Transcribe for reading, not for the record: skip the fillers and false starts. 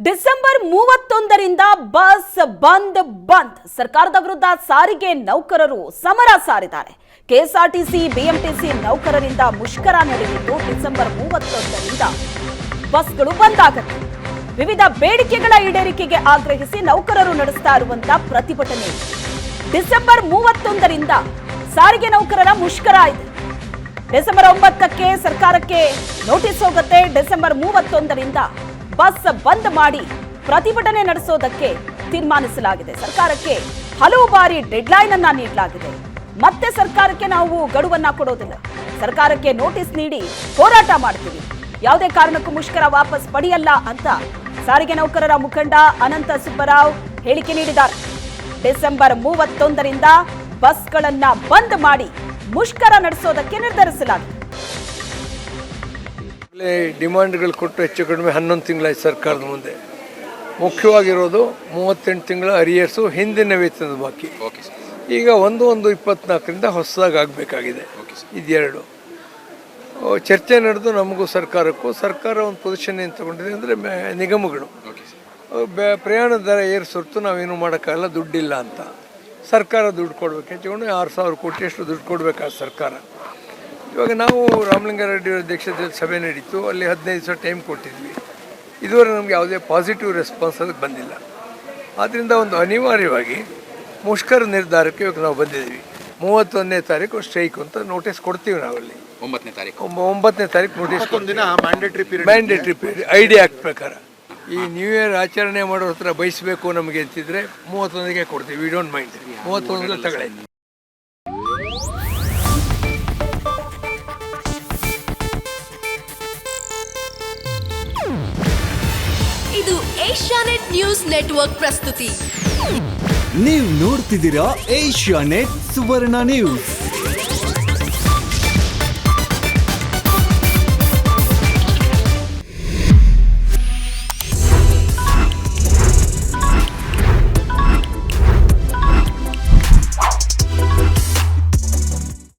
December 31ರಿಂದ bus ಬಂದ್ ಸರ್ಕಾರದ ವಿರುದ್ಧ ಸಾರಿಗೆ ನೌಕರರು ಸಮರ ಸಾರಿದ್ದಾರೆ. ಕೆಎಸ್ಆರ್ಟಿಸಿ ಬಿಎಂಟಿಸಿ ನೌಕರರಿಂದ ಮುಷ್ಕರ ನಡೆದಿದ್ದು ಡಿಸೆಂಬರ್ 31ರಿಂದ ಬಸ್ಗಳು ಬಂದ್ ಆಗುತ್ತೆ. ವಿವಿಧ ಬೇಡಿಕೆಗಳ ಈಡೇರಿಕೆಗೆ ಆಗ್ರಹಿಸಿ ನೌಕರರು ನಡೆಸ್ತಾ ಇರುವಂತಹ ಪ್ರತಿಭಟನೆ ಡಿಸೆಂಬರ್ 31ರಿಂದ ಸಾರಿಗೆ ನೌಕರರ ಮುಷ್ಕರ ಇದೆ. ಡಿಸೆಂಬರ್ 9ಕ್ಕೆ ಸರ್ಕಾರಕ್ಕೆ ನೋಟಿಸ್ ಹೋಗುತ್ತೆ. ಡಿಸೆಂಬರ್ 31ರಿಂದ ಬಸ್ ಬಂದ್ ಮಾಡಿ ಪ್ರತಿಭಟನೆ ನಡೆಸೋದಕ್ಕೆ ತೀರ್ಮಾನಿಸಲಾಗಿದೆ. ಸರ್ಕಾರಕ್ಕೆ ಹಲವು ಬಾರಿ ಡೆಡ್ಲೈನ್ ಅನ್ನ ನೀಡಲಾಗಿದೆ. ಮತ್ತೆ ಸರ್ಕಾರಕ್ಕೆ ನಾವು ಗಡುವನ್ನ ಕೊಡೋದಿಲ್ಲ, ಸರ್ಕಾರಕ್ಕೆ ನೋಟಿಸ್ ನೀಡಿ ಹೋರಾಟ ಮಾಡ್ತೀವಿ, ಯಾವುದೇ ಕಾರಣಕ್ಕೂ ಮುಷ್ಕರ ವಾಪಸ್ ಪಡೆಯಲ್ಲ ಅಂತ ಸಾರಿಗೆ ನೌಕರರ ಮುಖಂಡ ಅನಂತ ಸುಬ್ಬರಾವ್ ಹೇಳಿಕೆ ನೀಡಿದ್ದಾರೆ. ಡಿಸೆಂಬರ್ 31ರಿಂದ ಬಸ್ಗಳನ್ನ ಬಂದ್ ಮಾಡಿ ಮುಷ್ಕರ ನಡೆಸೋದಕ್ಕೆ ನಿರ್ಧರಿಸಲಾಗಿದೆ. ಡಿಮಾಂಡ್ಗಳು ಕೊಟ್ಟು ಹೆಚ್ಚು ಕಡಿಮೆ 11 ತಿಂಗಳಾಯ್ತು ಸರ್ಕಾರದ ಮುಂದೆ. ಮುಖ್ಯವಾಗಿರೋದು 38 ತಿಂಗಳ ಅರಿಯರ್ಸು ಹಿಂದಿನ ವೇತನದ ಬಾಕಿ. ಈಗ 1/1/24ರಿಂದ ಹೊಸದಾಗಿ ಆಗಬೇಕಾಗಿದೆ. ಇದೆರಡು ಚರ್ಚೆ ನಡೆದು ನಮಗೂ ಸರ್ಕಾರಕ್ಕೂ ಸರ್ಕಾರ ಒಂದು ಪೊಸಿಷನ್ ಏನು ತಗೊಂಡಿದೆ ಅಂದರೆ ನಿಗಮಗಳು ಪ್ರಯಾಣ ದರ ಏರಿಸೊರ್ತು ನಾವೇನು ಮಾಡೋಕ್ಕಾಗಲ್ಲ, ದುಡ್ಡಿಲ್ಲ ಅಂತ. ಸರ್ಕಾರ ದುಡ್ಡು ಕೊಡಬೇಕು, ಹೆಚ್ಚುಕೊಂಡು 6,000 ಕೋಟಿ ಅಷ್ಟು ದುಡ್ಡು ಕೊಡಬೇಕಾದ ಸರ್ಕಾರ. ಇವಾಗ ನಾವು ರಾಮಲಿಂಗಾರೆಡ್ಡಿ ಅಧ್ಯಕ್ಷತೆಯಲ್ಲಿ ಸಭೆ ನಡೀತು, ಅಲ್ಲಿ 15 ದಿವಸ ಟೈಮ್ ಕೊಟ್ಟಿದ್ವಿ. ಇದುವರೆಗೆ ನಮಗೆ ಯಾವುದೇ ಪಾಸಿಟಿವ್ ರೆಸ್ಪಾನ್ಸ್ ಅದಕ್ಕೆ ಬಂದಿಲ್ಲ. ಆದ್ದರಿಂದ ಒಂದು ಅನಿವಾರ್ಯವಾಗಿ ಮುಷ್ಕರ ನಿರ್ಧಾರಕ್ಕೆ ಇವಾಗ ನಾವು ಬಂದಿದ್ದೀವಿ. 31ನೇ ತಾರೀಕು ಸ್ಟ್ರೈಕ್ ಅಂತ ನೋಟಿಸ್ ಕೊಡ್ತೀವಿ. ನಾವಲ್ಲಿ 9ನೇ ತಾರೀಕು ನೋಟಿಸ್ ಕೊಡ್ತೀವಿ. ಮ್ಯಾಂಡೇಟ್ರಿ ಪೀರಿಯಡ್ ಐಡಿ ಆಕ್ಟ್ ಪ್ರಕಾರ ಈ ನ್ಯೂ ಇಯರ್ ಆಚರಣೆ ಮಾಡೋ ಹತ್ರ ಬಯಸಬೇಕು ನಮಗೆ ಅಂತಿದ್ರೆ 31ಗೆ ಕೊಡ್ತೀವಿ. We don't mind. 31 ತಗೊಳ್ಳಿ. ಇದು ಏಷ್ಯಾನೆಟ್ ನ್ಯೂಸ್ ನೆಟ್ವರ್ಕ್ ಪ್ರಸ್ತುತಿ. ನೀವು ನೋಡ್ತಿದ್ದೀರಾ ಏಷ್ಯಾನೆಟ್ ಸುವರ್ಣ ನ್ಯೂಸ್.